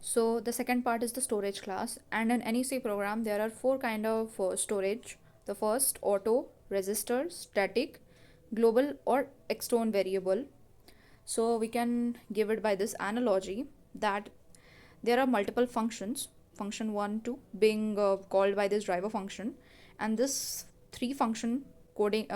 So the second part is the storage class, and in any C program there are four kind of storage. The first, auto, register, static, global or external variable. So we can give it by this analogy that there are multiple functions, function 1 to being called by this driver function, and this three function coding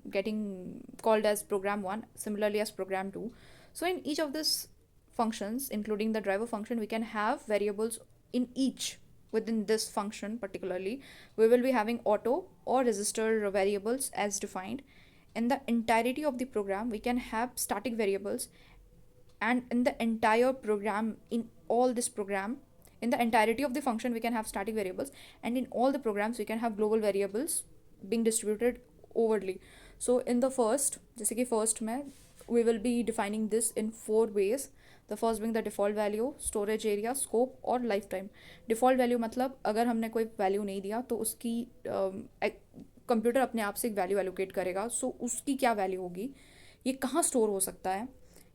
getting called as program 1, similarly as program 2. So in each of these functions, including the driver function, we can have variables in each. Within this function particularly, we will be having auto or register variables as defined. In the entirety of the program, we can have static variables, and in the entire program, in all this program, in the entirety of the function we can have static variables, and in all the programs we can have global variables being distributed overly. So in the first, जैसे कि first में we will be defining this in four ways. The first being the default value, storage area, scope और life time. Default value मतलब अगर हमने कोई value नहीं दिया तो उसकी कंप्यूटर अपने आप से एक वैल्यू एलोकेट करेगा. सो उसकी क्या वैल्यू होगी, ये कहाँ स्टोर हो सकता है,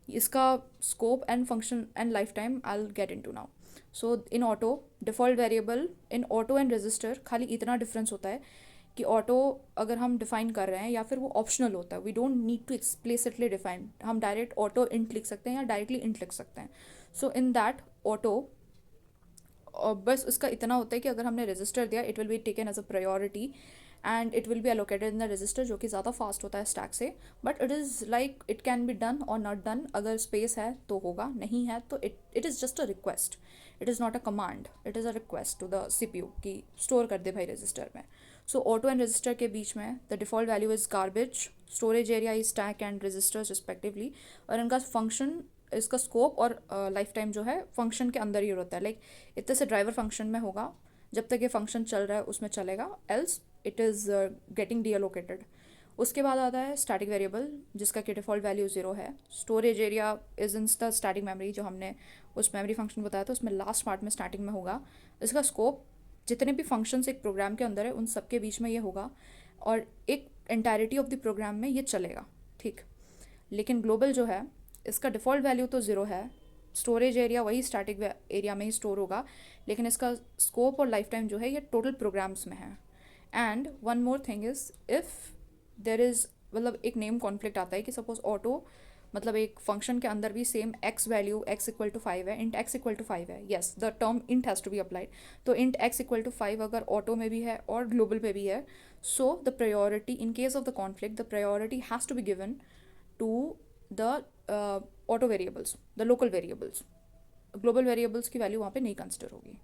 इसका scope and function and life time I will get into now. So in auto, default variable in auto and register खाली इतना डिफरेंस होता है कि ऑटो अगर हम डिफाइन कर रहे हैं या फिर वो ऑप्शनल होता है, we don't need to explicitly define. हम डायरेक्ट ऑटो इंट लिख सकते हैं या डायरेक्टली इंट लिख सकते हैं. सो इन दैट ऑटो बस इसका इतना होता है कि अगर हमने रजिस्टर दिया, it will be taken as a priority and it will be allocated in the register, जो कि ज़्यादा फास्ट होता है स्टैक से. But it is like it can be done और नॉट डन. अगर स्पेस है तो होगा, नहीं है तो it is just a request. It is not a command, it is a request to the CPU कि स्टोर कर दे भाई रजिस्टर में. सो ऑटो एंड रजिस्टर के बीच में the default value is garbage, storage area is stack and registers respectively. और इनका फंक्शन, इसका स्कोप और लाइफ टाइम जो है फंक्शन के अंदर ही होता है. लाइक इतने से ड्राइवर फंक्शन में होगा, जब तक ये फंक्शन चल रहा है उसमें चलेगा, एल्स इट इज़ गेटिंग डीअलोकेटेड. उसके बाद आता है स्टैटिक वेरिएबल, जिसका कि डिफ़ॉल्ट वैल्यू 0 है. Storage area is in the static memory, जो हमने उस मेमोरी फंक्शन बताया था उसमें लास्ट पार्ट में स्टैटिक में होगा. इसका स्कोप जितने भी फंक्शंस एक प्रोग्राम के अंदर है उन सब के बीच में ये होगा, और एक एंटायरिटी ऑफ द प्रोग्राम में ये चलेगा. ठीक. लेकिन ग्लोबल जो है, इसका डिफ़ॉल्ट वैल्यू तो 0 है, स्टोरेज एरिया वही स्टैटिक एरिया में ही स्टोर होगा, लेकिन इसका स्कोप और लाइफ टाइम जो है ये टोटल प्रोग्राम्स में है. And one more thing is, if there is, मतलब एक नेम कॉन्फ्लिक्ट आता है कि सपोज ऑटो मतलब एक फंक्शन के अंदर भी same x value x equal to 5 है, इंट एक्स इक्वल टू 5 है, yes the term int has to be applied. तो इंट एक्स इक्वल टू 5 अगर ऑटो में भी है और ग्लोबल पे भी है, so the priority in case of the conflict, the priority has to be given to the auto variables, the local variables. Global variables की वैल्यू वहाँ पे नहीं कंसिडर होगी.